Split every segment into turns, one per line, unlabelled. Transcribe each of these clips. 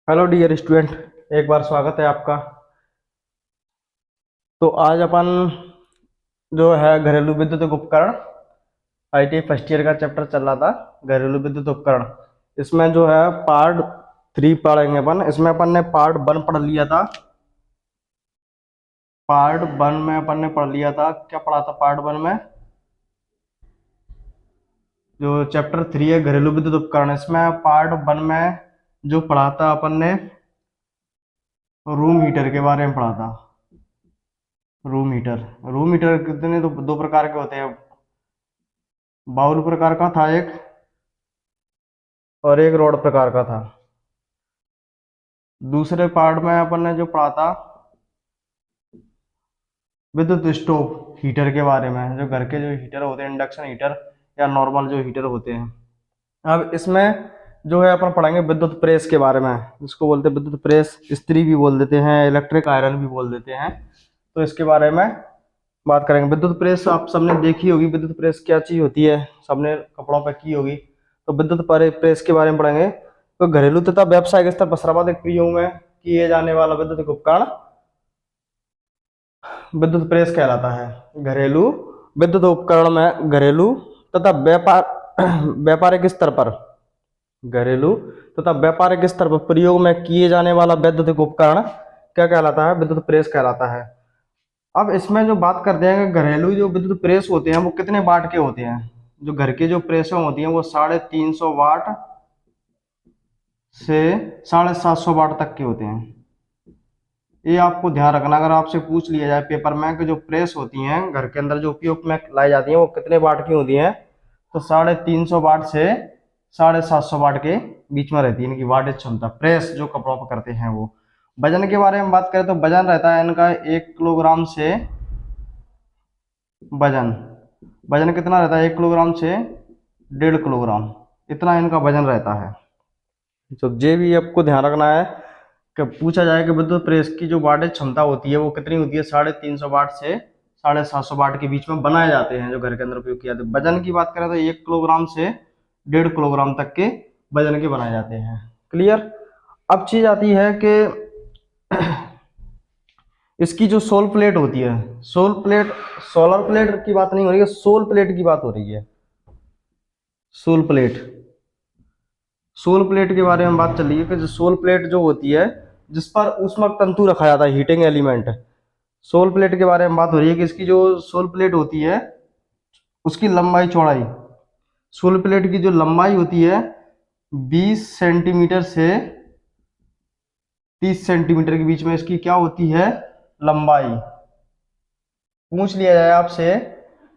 Hello dear student, एक बार स्वागत है आपका। तो आज अपन जो है घरेलू विद्युत उपकरण आईटी फर्स्ट ईयर का चैप्टर चल रहा था, घरेलू विद्युत उपकरण। इसमें जो है पार्ट 3 पढ़ेंगे अपन। इसमें अपन ने पार्ट 1 पढ़ लिया था। पार्ट 1 में अपन ने पढ़ लिया था, क्या पढ़ा था पार्ट 1 में? जो चैप्टर 3 है घरेलू विद्युत उपकरण, इसमें पार्ट 1 में जो पढ़ा था अपन ने रूम हीटर के बारे में पढ़ा था। रूम हीटर कितने दो प्रकार के होते हैं। बाउल प्रकार का था एक, और एक रॉड प्रकार का था। दूसरे पार्ट में अपन ने जो पढ़ा था विद्युत स्टोव हीटर के बारे में, जो घर के जो हीटर होते हैं, इंडक्शन हीटर या नॉर्मल जो हीटर होते हैं। अब इसमें जो है अपन पढ़ेंगे विद्युत प्रेस के बारे में, जिसको बोलते हैं विद्युत प्रेस, इस्त्री भी बोल देते हैं, इलेक्ट्रिक आयरन भी बोल देते हैं। तो इसके बारे में बात करेंगे। विद्युत प्रेस आप सबने देखी होगी, विद्युत प्रेस क्या चीज होती है, सबने कपड़ों पर की होगी। तो विद्युत प्रेस के बारे में पढ़ेंगे। तो घरेलू तथा व्यावसायिक स्तर पर सर्वाधिक प्रयोग में किए जाने वाला विद्युत उपकरण विद्युत प्रेस कहलाता है। घरेलू विद्युत उपकरण में घरेलू तथा व्यापारिक स्तर पर घरेलू तथा व्यापारिक स्तर पर प्रयोग में किए जाने वाला वैद्युतिक उपकरण क्या कहलाता है? विद्युत प्रेस कहलाता है। अब इसमें जो बात करते हैं कि घरेलू जो विद्युत प्रेस होते हैं वो कितने वाट के होते हैं। जो घर की जो प्रेसें होती हैं वो 350 वाट से 750 वाट तक के होते हैं। ये आपको ध्यान रखना, अगर आपसे पूछ लिया जाए पेपर में कि जो प्रेस होती हैं घर के अंदर जो उपयोग में लाई जाती हैं वो कितने वाट की होती हैं, तो 350 वाट से 750 वाट के बीच में रहती है इनकी वाटेज क्षमता। प्रेस जो कपड़ों पर करते हैं वो। वजन के बारे में बात करें तो वजन रहता है इनका 1 किलोग्राम से वजन वजन कितना रहता है? 1 किलोग्राम से 1.5 किलोग्राम, इतना इनका वजन रहता है। तो ये भी आपको ध्यान रखना है कि पूछा जाए कि विद्युत प्रेस की जो वाटेज क्षमता होती है वो कितनी होती है। 350 वाट से 750 वाट के बीच में बनाए जाते हैं जो घर के अंदर उपयोग किया जाता है। वजन की बात करें तो 1 किलोग्राम से 1.5 किलोग्राम तक के वजन के बनाए जाते हैं। क्लियर? अब चीज आती है कि इसकी जो सोल प्लेट होती है, सोल प्लेट, सोलर प्लेट की बात नहीं हो रही है, सोल प्लेट की बात हो रही है। सोल प्लेट, सोल प्लेट के बारे में बात चल रही है कि जो सोल प्लेट जो होती है जिस पर ऊष्मक तंतु रखा जाता है, हीटिंग एलिमेंट। सोल प्लेट के बारे में बात हो रही है कि इसकी जो सोल प्लेट होती है उसकी लंबाई चौड़ाई, सोल प्लेट की जो लंबाई होती है 20 सेंटीमीटर से 30 सेंटीमीटर के बीच में इसकी क्या होती है? लंबाई। पूछ लिया जाए आपसे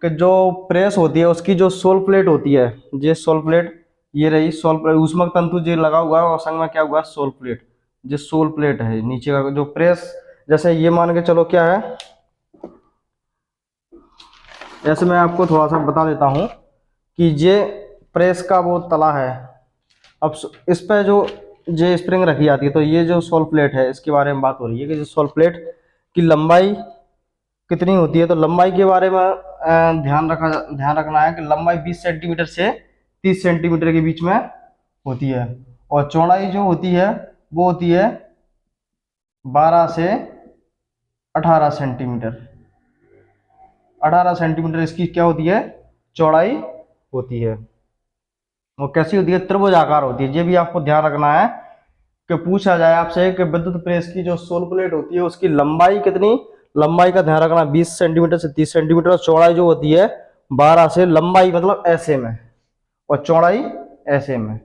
कि जो प्रेस होती है उसकी जो सोल प्लेट होती है, ये सोल प्लेट, ये रही सोल प्लेट, ऊष्मक तंतु जो लगा हुआ है और संग में क्या हुआ? Soul plate. जो सोल प्लेट है नीचे का जो प्रेस, जैसे ये मान के चलो क्या है, ऐसे मैं आपको थोड़ा सा बता देता हूँ कि ये प्रेस का वो तला है। अब इस पे जो ये स्प्रिंग रखी जाती है, तो ये जो सोल प्लेट है इसके बारे में बात हो रही है कि जो सोल प्लेट की लंबाई कितनी होती है। तो लंबाई के बारे में ध्यान रखना है कि लंबाई 20 सेंटीमीटर से 30 सेंटीमीटर के बीच में होती है, और चौड़ाई जो होती है वो होती है 12 से 18 सेंटीमीटर। 18 सेंटीमीटर इसकी क्या होती है? चौड़ाई होती है। वो कैसी होती है? त्रिभुजाकार होती है। ये भी आपको ध्यान रखना है कि पूछा जाए आपसे कि विद्युत प्रेस की जो सोल प्लेट होती है उसकी लंबाई कितनी, लंबाई का ध्यान रखना 20 सेंटीमीटर से 30 सेंटीमीटर, और चौड़ाई जो होती है 12 से, लंबाई मतलब ऐसे में और चौड़ाई ऐसे में।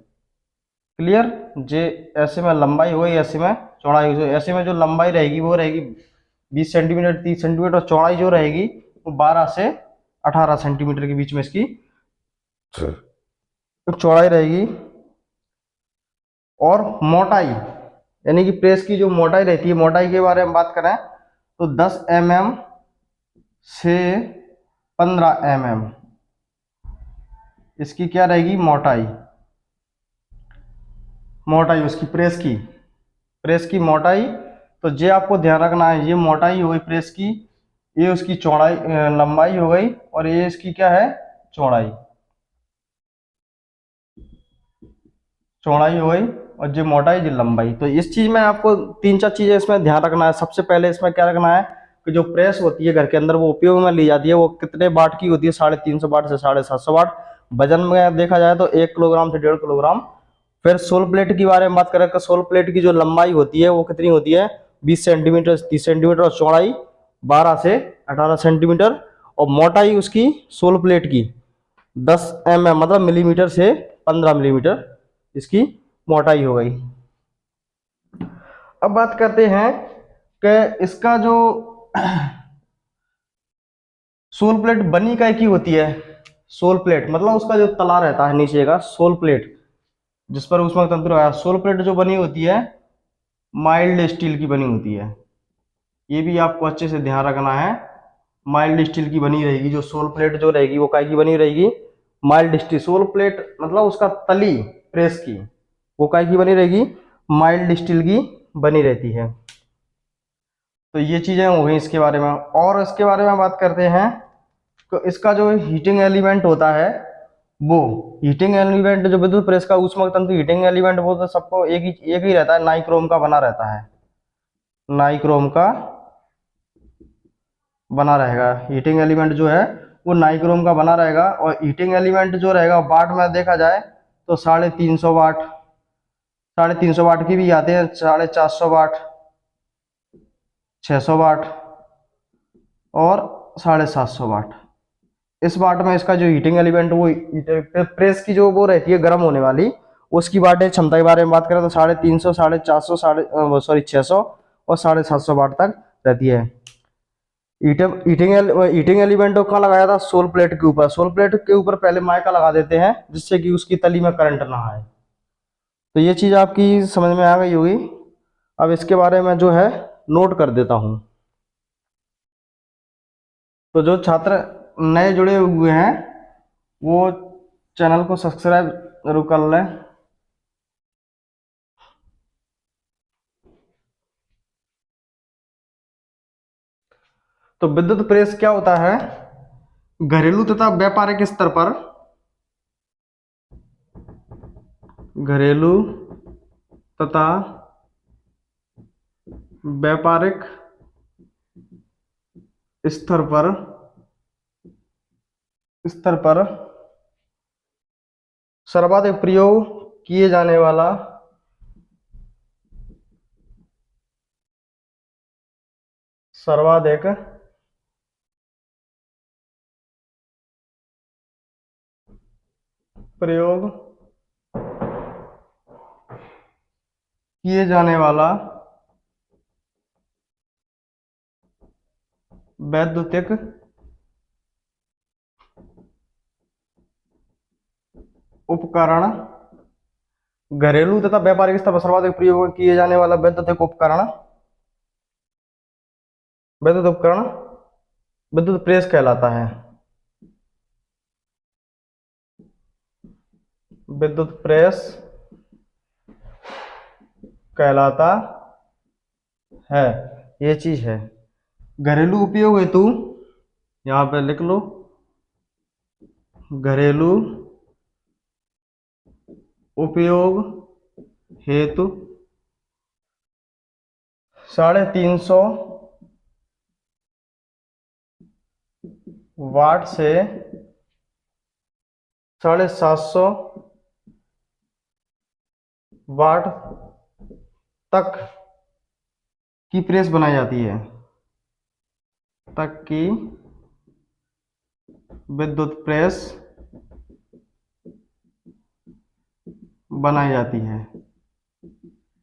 क्लियर? जे ऐसे में लंबाई हो गई, ऐसे में चौड़ाई हो, ऐसे में जो लंबाई रहेगी वो रहेगी 20 सेंटीमीटर 30 सेंटीमीटर, और चौड़ाई जो रहेगी वो 12 से 18 सेंटीमीटर के बीच में इसकी चौड़ाई रहेगी। और मोटाई, यानी कि प्रेस की जो मोटाई रहती है, मोटाई के बारे में बात करें तो 10 mm से 15 mm इसकी क्या रहेगी? मोटाई। मोटाई उसकी प्रेस की मोटाई। तो ये आपको ध्यान रखना है, ये मोटाई हो गई प्रेस की, ये उसकी चौड़ाई लंबाई हो गई, और ये इसकी क्या है? चौड़ाई। चौड़ाई हो गई और जो मोटाई जो लंबाई। तो इस चीज में आपको तीन चार चीजें इसमें ध्यान रखना है। सबसे पहले इसमें क्या रखना है कि जो प्रेस होती है घर के अंदर वो उपयोग में ली जाती है वो कितने वाट की होती है, 350 वाट से 750 वाट। वजन में देखा जाए तो 1 किलोग्राम से 1.5 किलोग्राम। फिर सोल प्लेट के बारे में बात करें तो सोल प्लेट की जो लंबाई होती है वो कितनी होती है, 20 सेंटीमीटर 30 सेंटीमीटर, और चौड़ाई 12 से 18 सेंटीमीटर, और मोटाई उसकी सोल प्लेट की 10 mm मतलब मिलीमीटर से 15 मिलीमीटर इसकी मोटाई हो गई। अब बात करते हैं कि इसका जो सोल प्लेट बनी काय की होती है। सोल प्लेट मतलब उसका जो तला रहता है नीचे का सोल प्लेट जिस पर ऊष्मा तंत्र है, सोल प्लेट जो बनी होती है माइल्ड स्टील की बनी होती है। ये भी आपको अच्छे से ध्यान रखना है। माइल्ड स्टील की बनी रहेगी जो सोल प्लेट जो रहेगी वो काय की बनी रहेगी, माइल्ड स्टील। सोल प्लेट मतलब उसका तली प्रेस की वो काय की बनी रहेगी, माइल्ड स्टील की बनी रहती है। तो ये चीजें हो गई इसके बारे में। और इसके बारे में बात करते हैं तो इसका जो हीटिंग एलिमेंट होता है वो हीटिंग एलिमेंट जो विद्युत प्रेस का ऊष्मक तंतु हीटिंग एलिमेंट वो तो सबको एक ही रहता है, नाइक्रोम का बना रहता है। नाइक्रोम का बना रहेगा हीटिंग एलिमेंट जो है वो नाइक्रोम का बना रहेगा। और हीटिंग एलिमेंट जो रहेगा वाट में देखा जाए तो 350 वाट, 350 वाट की भी आते हैं, 450 वाट, 600 वाट और 750 वाट। इस वाट में इसका जो हीटिंग एलिमेंट वो प्रेस की जो वो रहती है गर्म होने वाली उसकी वाटें क्षमता के बारे में बात करें तो 350, 450, 600 और 750 वाट तक रहती है। हीटिंग एलिमेंट कहाँ लगाया था, सोल प्लेट के ऊपर। सोल प्लेट के ऊपर पहले माइका लगा देते हैं जिससे कि उसकी तली में करंट ना आए। तो ये चीज आपकी समझ में आ गई होगी। अब इसके बारे में जो है नोट कर देता हूं। तो जो छात्र नए जुड़े हुए हैं वो चैनल को सब्सक्राइब जरूर कर लें। तो विद्युत प्रेस क्या होता है, घरेलू तथा व्यापारिक स्तर पर, घरेलू तथा व्यापारिक स्तर पर सर्वाधिक प्रयोग किए जाने वाला सर्वाधिक प्रयोग किए जाने वाला वैद्युतिक उपकरण, घरेलू तथा व्यापारिक स्तर पर सर्वाधिक प्रयोग किए जाने वाला वैद्युत उपकरण विद्युत प्रेस कहलाता है। विद्युत प्रेस कहलाता है, ये चीज है। घरेलू उपयोग हेतु यहां पे लिख लो, घरेलू उपयोग हेतु 350 वाट से 750 वाट तक की प्रेस बनाई जाती है, तक की विद्युत प्रेस बनाई जाती है।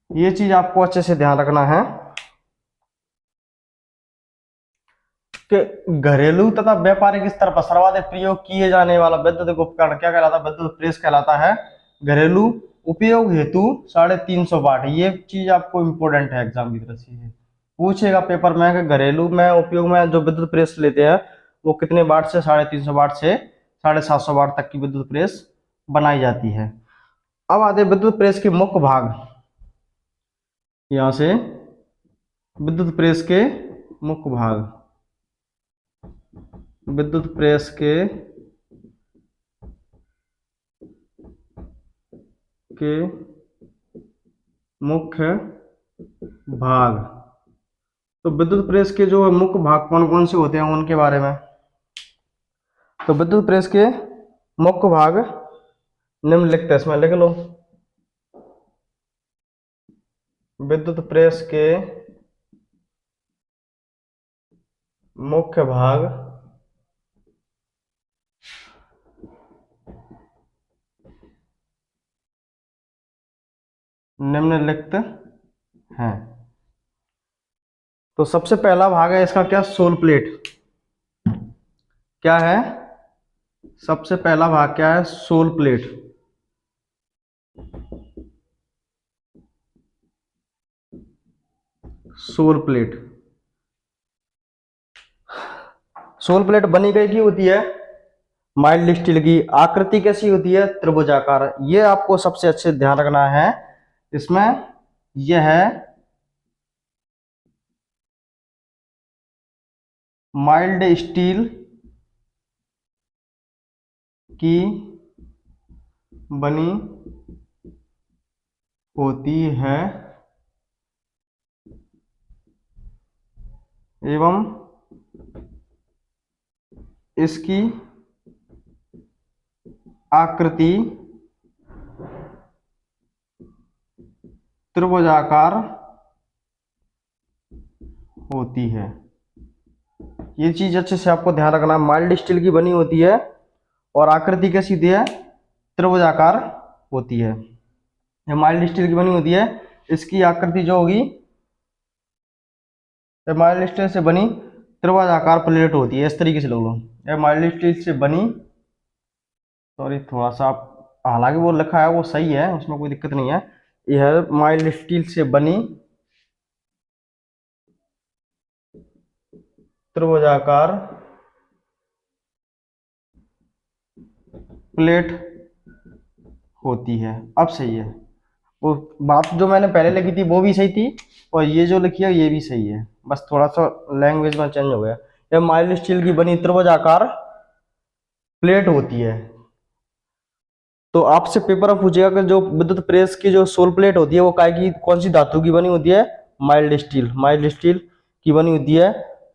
ये चीज आपको अच्छे से ध्यान रखना है कि घरेलू तथा व्यापारिक स्तर पर सर्वाधिक प्रयोग किए जाने वाला वैद्युतिक उपकरण क्या कहलाता है, विद्युत प्रेस कहलाता है। घरेलू उपयोग हेतु 350 वाट, ये चीज आपको इंपॉर्टेंट है, एग्जाम की तरफ से पूछेगा पेपर में कि घरेलू में उपयोग में जो विद्युत प्रेस लेते हैं वो कितने वाट से 350 वाट से 750 वाट तक की विद्युत प्रेस बनाई जाती है। अब आते हैं विद्युत प्रेस के मुख्य भाग। यहां से विद्युत प्रेस के मुख्य भाग, विद्युत प्रेस के मुख्य भाग। तो विद्युत प्रेस के जो मुख्य भाग कौन कौन से होते हैं उनके बारे में। तो विद्युत प्रेस के मुख्य भाग निम्नलिखित है, इसमें लिख लो। विद्युत प्रेस के मुख्य भाग निम्नलिखित हैं। तो सबसे पहला भाग है इसका क्या, सोल प्लेट। क्या है, सबसे पहला भाग क्या है, soul plate. Soul plate, soul plate बनी कई की होती है, माइल्ड स्टील की। आकृति कैसी होती है, त्रिभुजाकार। ये आपको सबसे अच्छे ध्यान रखना है इसमें। यह है माइल्ड स्टील की बनी होती है एवं इसकी आकृति त्रिभुजाकार होती है। ये चीज अच्छे से आपको ध्यान रखना है, माइल्ड स्टील की बनी होती है और आकृति कैसी होती है, त्रिभुजाकार होती है। ये माइल्ड स्टील की बनी होती है, इसकी आकृति जो होगी, माइल्ड स्टील से बनी त्रिभुजाकार प्लेट होती है। इस तरीके से लोग लो, ये माइल्ड स्टील से बनी, सॉरी थोड़ा सा, हालांकि वो लिखा है वो सही है, उसमें कोई दिक्कत नहीं है। यह माइल्ड स्टील से बनी त्रिभुजाकार प्लेट होती है। अब सही है, वो बात जो मैंने पहले लिखी थी वो भी सही थी और ये जो लिखी है ये भी सही है, बस थोड़ा सा लैंग्वेज में चेंज हो गया। यह माइल्ड स्टील की बनी त्रिभुजाकार प्लेट होती है। तो आपसे पेपर में पूछेगा कि जो विद्युत प्रेस की जो सोल प्लेट होती है वो काय की, कौन सी धातु की बनी होती है, माइल्ड स्टील। माइल्ड स्टील की बनी होती है।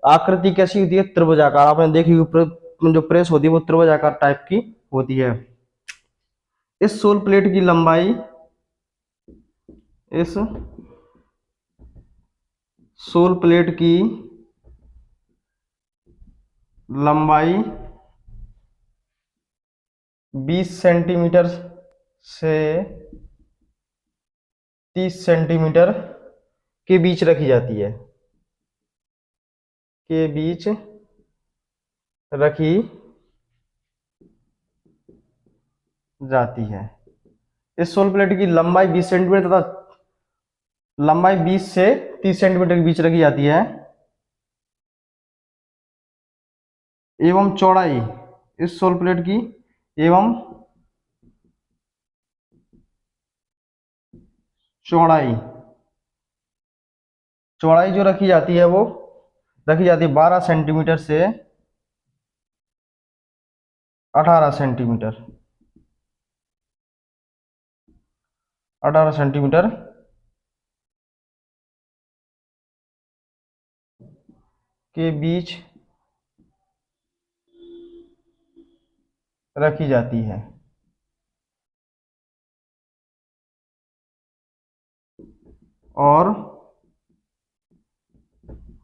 आकृति कैसी होती है, त्रिभुजाकार। आपने देखी जो प्रेस होती है वो त्रिभुजाकार टाइप की होती है। इस सोल प्लेट की लंबाई, इस सोल प्लेट की लंबाई 20 सेंटीमीटर से 30 सेंटीमीटर के बीच रखी जाती है, के बीच रखी जाती है। इस सोल प्लेट की लंबाई 20 सेंटीमीटर तथा लंबाई 20 से 30 सेंटीमीटर के बीच रखी जाती है एवं चौड़ाई, इस सोल प्लेट की एवं चौड़ाई, चौड़ाई जो रखी जाती है वो रखी जाती है 12 सेंटीमीटर से 18 सेंटीमीटर, 18 सेंटीमीटर के बीच रखी जाती है। और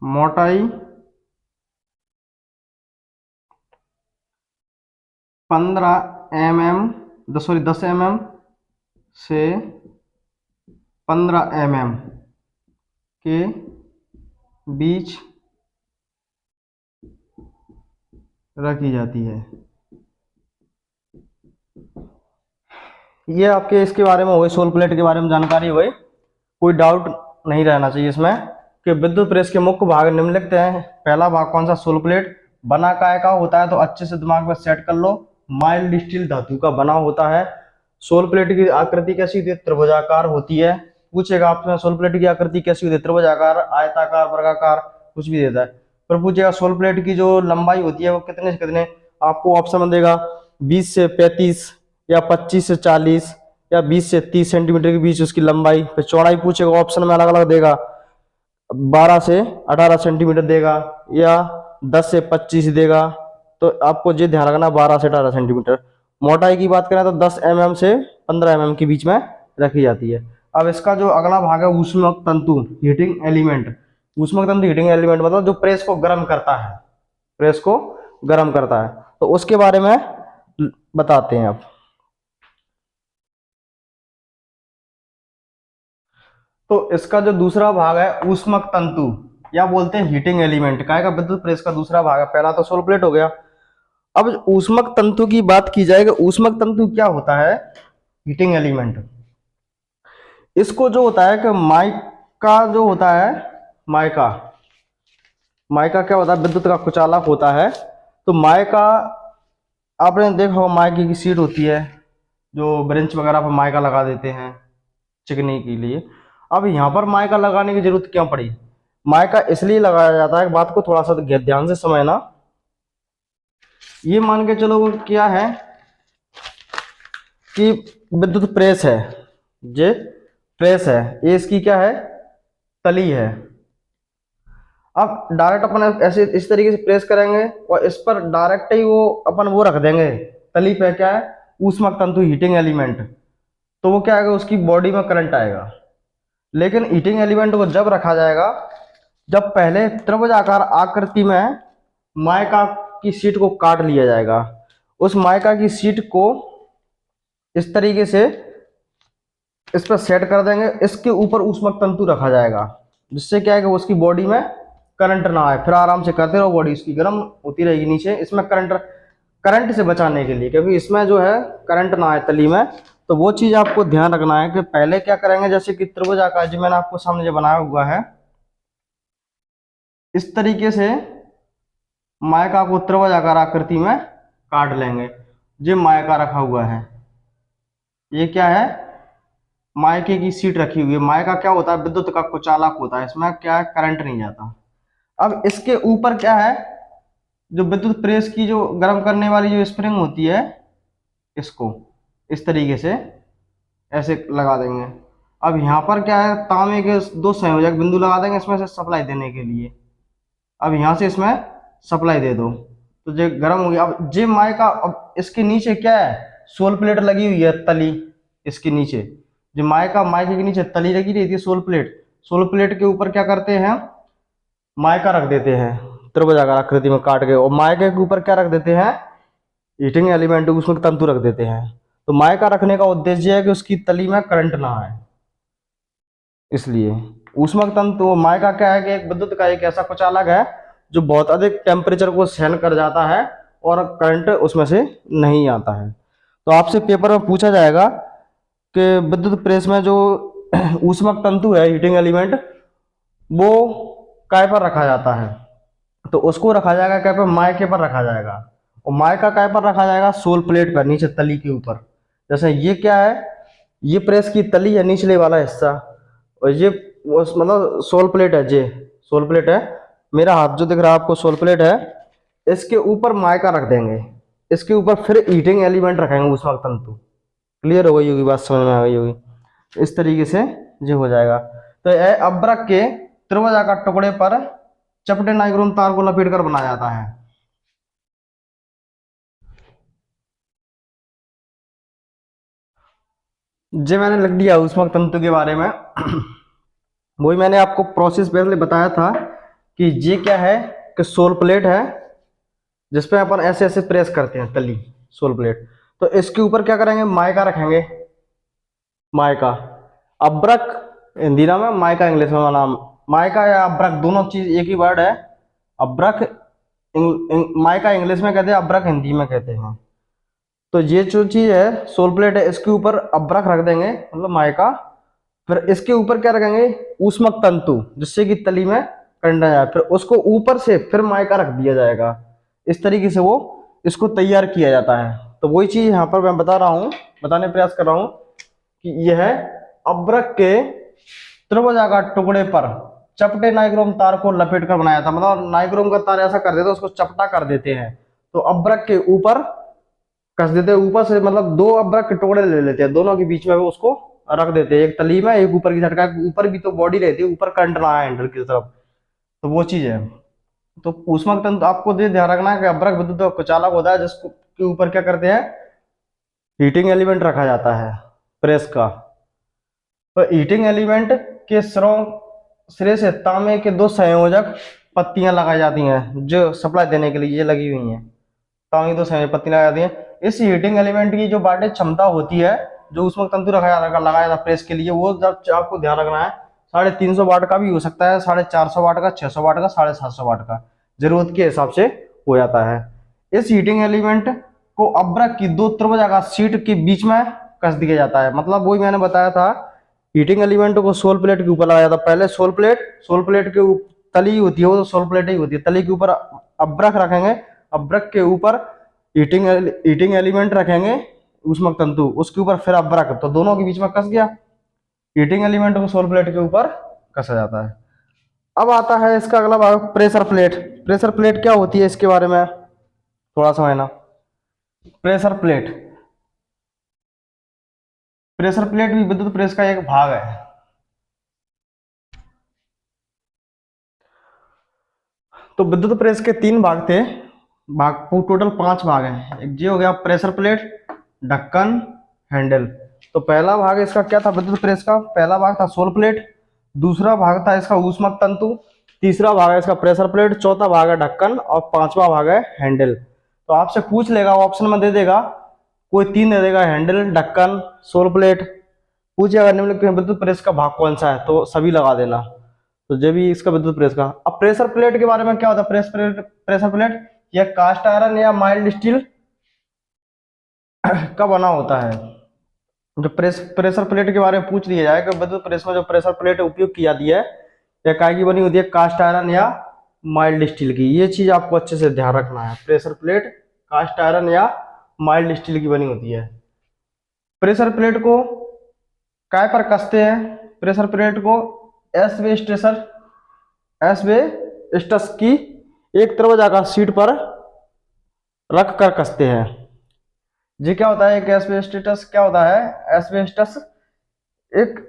मोटाई 10 mm से 15 mm के बीच रखी जाती है। ये आपके इसके बारे में हो गई, सोल प्लेट के बारे में जानकारी हो गई। कोई डाउट नहीं रहना चाहिए इसमें कि विद्युत प्रेस के मुख्य भाग निम्नलिखित हैं। पहला भाग कौन सा, सोल प्लेट। बना काय का होता है, तो अच्छे से दिमाग में सेट कर लो, माइल्ड स्टील धातु का बना होता है। सोल प्लेट की आकृति कैसी होती है, त्रिभुजाकार होती है। पूछेगा आपसे सोल प्लेट की आकृति कैसी होती है, त्रिभुजाकार, आयताकार, वर्गाकार, कुछ भी देता है। फिर पूछेगा सोल प्लेट की जो लंबाई होती है वो कितने से कितने, आपको ऑप्शन में देगा 20 से 35 या 25 से 40 या 20 से 30 सेंटीमीटर के बीच उसकी लंबाई। फिर चौड़ाई पूछेगा, ऑप्शन में अलग अलग देगा, 12 से 18 सेंटीमीटर देगा या 10 से 25 देगा। तो आपको ये ध्यान रखना 12 से 18 सेंटीमीटर। मोटाई की बात करें तो 10 mm से 15 mm के बीच में रखी जाती है। अब इसका जो अगला भाग है ऊष्मक तंतु, हीटिंग एलिमेंट। ऊष्मक तंतु हीटिंग एलिमेंट मतलब जो प्रेस को गर्म करता है, प्रेस को गर्म करता है, तो उसके बारे में बताते हैं अब। तो इसका जो दूसरा भाग है ऊष्मक तंतु या बोलते हैं हीटिंग एलिमेंट, काय का विद्युत प्रेस का दूसरा भाग है। पहला तो सोल प्लेट हो गया। अब ऊष्मक तंतु की बात की जाएगी, ऊष्मक तंतु क्या होता है, हीटिंग एलिमेंट। इसको जो होता है कि माइका जो होता है, माइका, माइका क्या होता है, विद्युत का कुचालक होता है। तो माइका, आपने देखा होगा माइके की सीट होती है, जो ब्रेंच वगैरह पर माइका लगा देते हैं चिकनी के लिए। अब यहाँ पर माइका लगाने की जरूरत क्यों पड़ी? माइका इसलिए लगाया जाता है, बात को थोड़ा सा ध्यान से समझना। ये मान के चलो वो क्या है कि विद्युत प्रेस है, ये प्रेस है, ये इसकी क्या है, तली है। अब डायरेक्ट अपन ऐसे इस तरीके से प्रेस करेंगे और इस पर डायरेक्ट ही वो अपन वो रख देंगे, तली पे क्या है, ऊष्मक तंतु हीटिंग एलिमेंट। तो वो क्या आएगा, उसकी बॉडी में करंट आएगा। लेकिन हीटिंग एलिमेंट को जब रखा जाएगा, जब पहले त्रिभुजाकार आकृति में माइका की शीट को काट लिया जाएगा। उस माइका की शीट को इस तरीके से इस पर सेट कर देंगे, इसके ऊपर ऊष्मक तंतु रखा जाएगा, जिससे क्या है कि उसकी बॉडी में करंट ना आए। फिर आराम से करते रहो, बॉडी उसकी गर्म होती रहेगी नीचे। इसमें करंट से बचाने के लिए, क्योंकि इसमें जो है करंट ना आए तली में, तो वो चीज आपको ध्यान रखना है कि पहले क्या करेंगे, जैसे कि त्रिभुज आकार जो मैंने आपको सामने जो बनाया हुआ है, इस तरीके से माइका को त्रिभुज आकार आकृति में काट लेंगे। जो माइका रखा हुआ है, ये क्या है, माइके की सीट रखी हुई है। माइका क्या होता है, विद्युत का कुचालक होता है, इसमें क्या है, करंट नहीं जाता। अब इसके ऊपर क्या है, जो विद्युत प्रेस की जो गर्म करने वाली जो स्प्रिंग होती है, इसको इस तरीके से ऐसे लगा देंगे। अब यहाँ पर क्या है, तांबे के दो संयोजक बिंदु लगा देंगे इसमें से सप्लाई देने के लिए। अब यहाँ से इसमें सप्लाई दे दो तो जो गर्म हो गया। अब जे माइका, अब इसके नीचे क्या है, सोल प्लेट लगी हुई है, तली इसके नीचे, जो माइका, माइके के नीचे तली लगी रहती है सोल प्लेट। सोल प्लेट के ऊपर क्या करते हैं, माइका रख देते हैं त्रिभुजाकार आकृति में काट के, और माइके के ऊपर क्या रख देते हैं, हीटिंग एलिमेंट, उसमें तंतु रख देते हैं। तो माइका रखने का उद्देश्य है कि उसकी तली में करंट ना आए, इसलिए ऊष्मक तंतु। माइका क्या है कि एक विद्युत का एक ऐसा कुचालक है जो बहुत अधिक टेम्परेचर को सहन कर जाता है और करंट उसमें से नहीं आता है। तो आपसे पेपर में पूछा जाएगा कि विद्युत प्रेस में जो ऊष्मक तंतु है, हीटिंग एलिमेंट, वो काय पर रखा जाता है, तो उसको रखा जाएगा काय पर, माइके पर रखा जाएगा। और माइका काय पर रखा जाएगा, सोल प्लेट पर, नीचे तली के ऊपर। जैसे ये क्या है, ये प्रेस की तली है, निचले वाला हिस्सा, और ये मतलब सोल प्लेट है, ये सोल प्लेट है, मेरा हाथ जो दिख रहा है आपको सोल प्लेट है। इसके ऊपर माइका रख देंगे, इसके ऊपर फिर हीटिंग एलिमेंट रखेंगे, ऊष्मक तंतु। क्लियर हो गई होगी बात, समझ में आ गई होगी। इस तरीके से ये हो जाएगा। तो यह अब्रक के त्रिभुजाकार टुकड़े पर चपटे नाइक्रोम तार को लपेट कर बनाया जाता है। जो मैंने लिख दिया ऊष्मक तंतु के बारे में वही मैंने आपको प्रोसेस पहले बताया था कि ये क्या है कि सोल प्लेट है, जिसपे अपन ऐसे ऐसे प्रेस करते हैं तली, सोल प्लेट। तो इसके ऊपर क्या करेंगे, माइका रखेंगे, माइका। अब्रक हिंदी नाम है, माइका इंग्लिश में नाम। माइका या अब्रक दोनों चीज एक ही वर्ड है। अब्रक माइका इंग्लिश में कहते हैं, अब्रक हिंदी में कहते हैं। तो ये जो चीज है सोल प्लेट है, इसके ऊपर अब्रक रख देंगे, मतलब माइका। फिर इसके ऊपर क्या रखेंगे, ऊष्मक तंतु, जिससे कि तली में करंट आ जाए। फिर उसको ऊपर से फिर माइका रख दिया जाएगा। इस तरीके से वो इसको तैयार किया जाता है। तो वही चीज यहाँ पर मैं बता रहा हूँ, बताने प्रयास कर रहा हूँ कि यह अब्रक के त्रिभुजाकार टुकड़े पर चपटे नाइक्रोम तार को लपेट कर बनाया था। मतलब नाइक्रोम का तार ऐसा कर देते, उसको चपटा कर देते हैं, तो अब्रक के ऊपर कस देते हैं ऊपर से, मतलब दो अब्रक के टुकड़े ले लेते हैं, दोनों के बीच में वो उसको रख देते हैं, एक तली में एक ऊपर की झटका, ऊपर भी तो बॉडी रहती है, ऊपर करंट ना आए हैंडल की तरफ, तो वो चीज है। तो ऊष्मक तंत्र आपको ये ध्यान रखना है कि अब्रक विद्युत कुचालक होता है जिसको के ऊपर क्या करते हैं, हीटिंग एलिमेंट रखा जाता है प्रेस का। तो हीटिंग एलिमेंट के सिरे से तांबे के दो संयोजक पत्तियां लगाई जाती हैं जो सप्लाई देने के लिए ये लगी हुई हैं, तांबे की दो संयोजक पत्तियां लगाई जाती हैं। इस हीटिंग एलिमेंट की जो बाटे क्षमता होती है, जो उसमें तंतु लगाया जाता प्रेस के लिए, वो जब आपको ध्यान रखना है 350 वाट का भी हो सकता है, 450 वाट का, 600 वाट का, 750 वाट का, जरूरत के हिसाब से हो जाता है। इस हीटिंग एलिमेंट को अब्रक की दो त्रिभुजाकार शीट के बीच में कस दिया जाता है। मतलब वही मैंने बताया था, हीटिंग एलिमेंट को सोल प्लेट के ऊपर लगाया जाता है। पहले सोल प्लेट के तली होती है, वो तो सोल प्लेट ही होती है, तली के ऊपर अब्रक रखेंगे, अब्रक के ऊपर हीटिंग एलिमेंट रखेंगे ऊष्मक तंतु, उसके ऊपर फिर अब्रक, तो दोनों के बीच में कस गया, हीटिंग एलिमेंट को सोल प्लेट के ऊपर कसा जाता है। अब आता है इसका अगला भाग, प्रेशर प्लेट। प्रेशर प्लेट क्या होती है इसके बारे में थोड़ा समझना। प्रेशर प्लेट, प्रेशर प्लेट भी विद्युत प्रेस का एक भाग है। तो विद्युत प्रेस के 3 भाग थे, भाग टोटल 5 भाग हैं। एक ये हो गया प्रेशर प्लेट, ढक्कन, हैंडल। तो पहला भाग इसका क्या था विद्युत प्रेस का, पहला भाग था सोल प्लेट, दूसरा भाग था इसका ऊष्मक तंतु, तीसरा भाग है इसका प्रेशर प्लेट, चौथा भाग है ढक्कन और पांचवा भाग है हैंडल। तो आपसे पूछ लेगा, ऑप्शन में दे देगा, कोई 3 दे देगा, हैंडल, ढक्कन, सोल प्लेट, पूछेगा निम्नलिखित में विद्युत प्रेस का भाग कौन सा है, तो सभी लगा देना। तो जब भी इसका विद्युत प्रेस का। अब प्रेशर प्लेट के बारे में क्या होता है, प्रेशर प्लेट या कास्ट आयरन या माइल्ड स्टील का बना होता है। जो प्रेशर प्लेट के बारे में पूछ लिया जाए कि विद्युत प्रेस में जो प्रेशर प्लेट उपयोग की जाती है या काय की बनी होती है, कास्ट आयरन या माइल्ड स्टील की, ये चीज आपको अच्छे से ध्यान रखना है। प्रेशर प्लेट कास्ट आयरन या माइल्ड स्टील की बनी होती है। प्रेशर प्लेट को काय पर कसते हैं, प्रेशर प्लेट को एस्बेस्टस की एक त्रिभुजाकार शीट पर रख कर कसते हैं। जी क्या होता है, एक एस्बेस्टस क्या होता है, एस्बेस्टस एक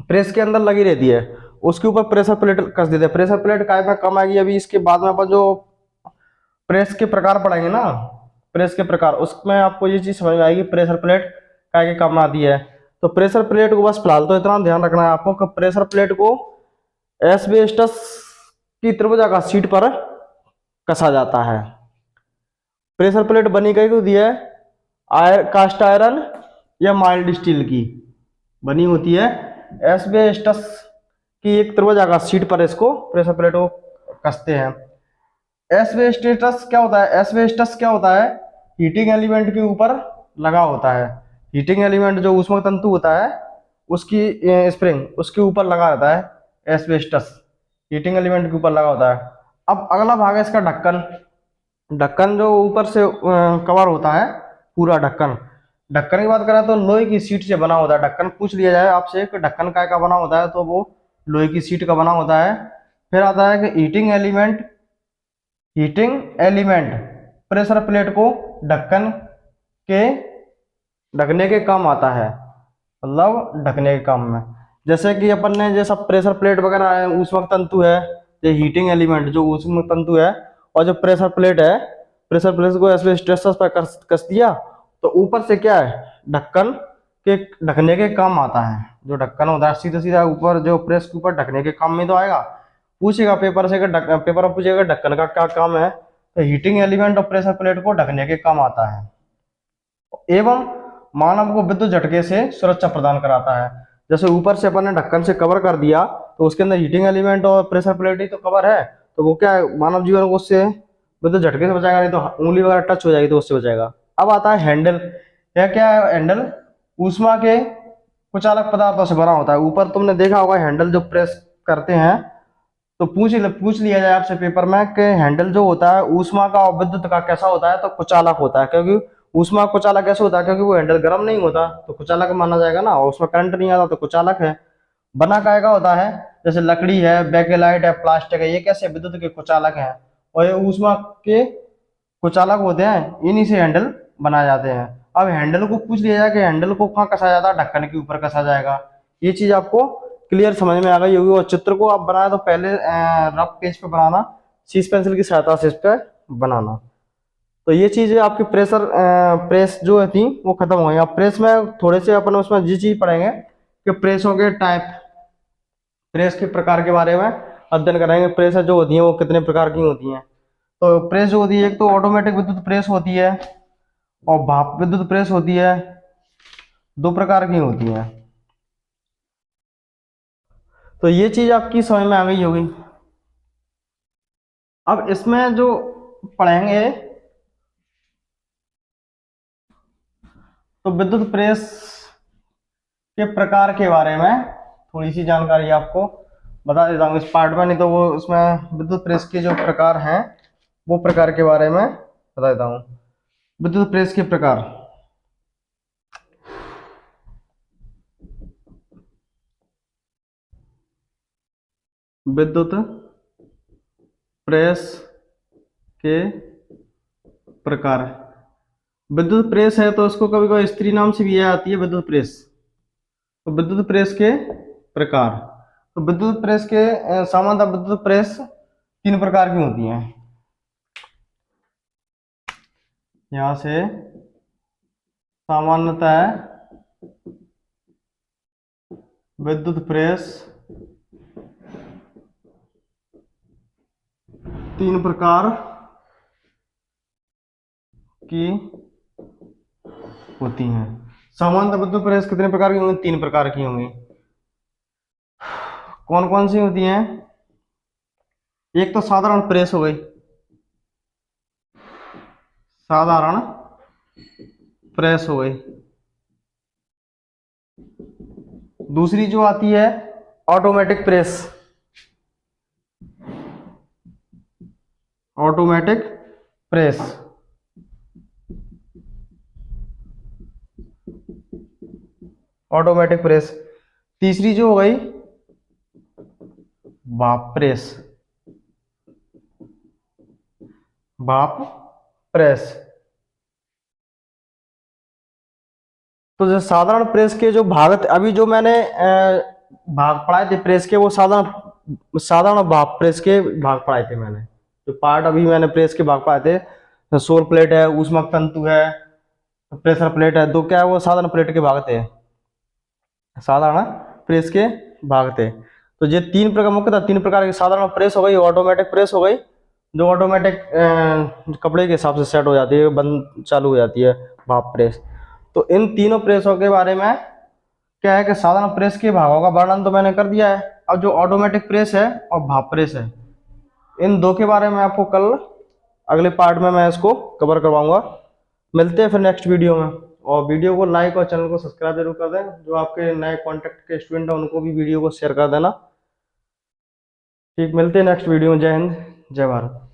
प्रेस के अंदर लगी रहती है, उसके ऊपर प्रेशर प्लेट कस देते हैं। प्रेशर प्लेट काय में कम आएगी, अभी इसके बाद में अपन जो प्रेस के प्रकार पढ़ेंगे ना, प्रेस के प्रकार, उसमें आपको ये चीज समझ में आएगी प्रेशर प्लेट काय के काम आती है। तो प्रेशर प्लेट को बस फिलहाल तो इतना ध्यान रखना है आपको कि प्रेशर प्लेट को एस्बेस्टस की त्रिभुजाकार शीट पर कसा जाता है। प्रेशर प्लेट बनी कई होती है, कास्ट आयरन या माइल्ड स्टील की बनी होती है। एस्बेस्टस की एक त्रिभुजाकार शीट पर इसको प्रेशर प्लेट को कसते हैं। एस्बेस्टस क्या होता है, एस्बेस्टस क्या होता है, हीटिंग एलिमेंट के ऊपर लगा होता है। हीटिंग एलिमेंट जो ऊष्मक तंतु होता है उसकी स्प्रिंग उसके ऊपर लगा रहता है, एस्बेस्टस हीटिंग एलिमेंट के ऊपर लगा होता है। अब अगला भाग है इसका ढक्कन। ढक्कन जो ऊपर से कवर होता है पूरा ढक्कन। ढक्कन की बात करें तो लोहे की सीट से बना होता है ढक्कन। पूछ लिया जाए आपसे कि ढक्कन काय का बना होता है, तो वो लोहे की सीट का बना होता है। फिर आता है कि हीटिंग एलिमेंट प्रेशर प्लेट को ढक्कन के ढकने के काम आता है, मतलब ढकने के काम में। जैसे कि अपन ने जैसा प्रेशर प्लेट वगैरह है, ऊष्मक तंतु है, ये हीटिंग एलिमेंट जो ऊष्मक तंतु है, और जो प्रेशर प्लेट है, प्रेशर प्लेट को एस्बेस्टस पर कस दिया, तो ऊपर से क्या है, ढक्कन के ढकने के काम आता है। जो ढक्कन होता है सीधा सीधा ऊपर जो प्रेस के ऊपर ढकने के काम में तो आएगा। पूछेगा पेपर से, पेपर में पूछेगा ढक्कन का क्या काम है, तो हीटिंग एलिमेंट और प्रेशर प्लेट को ढकने के काम आता है एवं मानव को विद्युत झटके से सुरक्षा प्रदान कराता है। जैसे ऊपर से अपन ने ढक्कन से कवर कर दिया, तो उसके अंदर हीटिंग एलिमेंट और प्रेशर प्लेट ही तो कवर है, तो वो क्या है, मानव जीवन को उससे विद्युत झटके से बचाएगा, नहीं तो उंगली वगैरह टच हो जाएगी तो उससे बचाएगा। अब आता है हैंडल। यह क्या है, हैंडल ऊष्मा के कुचालक पदार्थों से बना होता है। ऊपर तुमने देखा होगा हैंडल जो प्रेस करते हैं, तो पूछ लिया जाए आपसे पेपर में कि हैंडल जो होता है ऊष्मा का और विद्युत का कैसा होता है, तो कुचालक होता है। क्योंकि ऊष्मा कुचालक कैसे होता है, क्योंकि वो हैंडल गर्म नहीं होता तो कुचालक माना जाएगा ना, और उसमें करंट नहीं आता तो कुचालक है। बना काय का होता है, जैसे लकड़ी है, बेकेलाइट है, प्लास्टिक है, ये कैसे विद्युत के कुचालक है। और ये ऊष्मा के कुछ अलग होते हैं, इन्हीं से हैंडल बनाए जाते हैं। अब हैंडल को पूछ लिया जाए कि हैंडल को कहाँ कसा जाता है, ढक्कन के ऊपर कसा जाएगा। ये चीज आपको क्लियर समझ में आ गई होगी। और चित्र को आप बनाए तो पहले रफ पेज पे बनाना, सीज पेंसिल की सहायता से इस पे बनाना। तो ये चीज आपकी प्रेस जो है थी वो खत्म हो गई। अब प्रेस में थोड़े से अपन उसमें ये चीज पढ़ेंगे कि प्रेसों के टाइप, प्रेस के प्रकार के बारे में अध्ययन करेंगे। प्रेस जो होती है वो कितने प्रकार की होती हैं। तो प्रेस जो होती है, एक तो ऑटोमेटिक विद्युत प्रेस होती है और भाप विद्युत प्रेस होती है, दो प्रकार की होती हैं। तो ये चीज आपकी समझ में आ गई होगी। अब इसमें जो पढ़ेंगे तो विद्युत प्रेस के प्रकार के बारे में थोड़ी सी जानकारी आपको बता देता हूँ इस पार्ट में, नहीं तो वो उसमें विद्युत प्रेस के जो प्रकार हैं वो प्रकार के बारे में बता देता हूँ। विद्युत प्रेस के प्रकार, विद्युत प्रेस के प्रकार। विद्युत प्रेस है तो उसको कभी कभी स्त्री नाम से भी याद आती है विद्युत प्रेस। तो विद्युत प्रेस के प्रकार, तो विद्युत प्रेस के सामान्यतः विद्युत प्रेस तीन प्रकार की होती हैं। यहां से सामान्यतः विद्युत प्रेस तीन प्रकार की होती हैं। सामान्यतः विद्युत प्रेस कितने प्रकार की होंगी? तीन प्रकार की होंगी। कौन कौन सी होती हैं? एक तो साधारण प्रेस हो गई, साधारण प्रेस हो गई। दूसरी जो आती है automatic press, automatic press. Automatic press. तीसरी जो हो गई भाप प्रेस, भाप प्रेस। तो जो साधारण प्रेस के जो भाग अभी जो मैंने भाग पढ़ाए थे प्रेस के, वो साधारण साधारण भाप प्रेस के भाग पढ़ाए थे मैंने। जो पार्ट अभी मैंने प्रेस के भाग पढ़ाए थे, सौर प्लेट है, ऊष्मक तंतु है, प्रेशर प्लेट है, तो क्या है वो साधारण प्लेट के भाग थे, साधारण प्रेस के भाग थे। तो ये तीन प्रकार, मुख्यतः तीन प्रकार की साधारण प्रेस हो गई, ऑटोमेटिक प्रेस हो गई जो ऑटोमेटिक कपड़े के हिसाब से सेट हो जाती है, बंद चालू हो जाती है, भाप प्रेस। तो इन तीनों प्रेसों के बारे में क्या है कि साधारण प्रेस के भागों का वर्णन तो मैंने कर दिया है। अब जो ऑटोमेटिक प्रेस है और भाप प्रेस है, इन दो के बारे में आपको कल अगले पार्ट में मैं इसको कवर करवाऊंगा। मिलते हैं फिर नेक्स्ट वीडियो में। और वीडियो को लाइक और चैनल को सब्सक्राइब जरूर कर दें। जो आपके नए कॉन्टेक्ट के स्टूडेंट हैं उनको भी वीडियो को शेयर कर देना। ठीक, मिलते हैं नेक्स्ट वीडियो में। जय हिंद, जय भारत।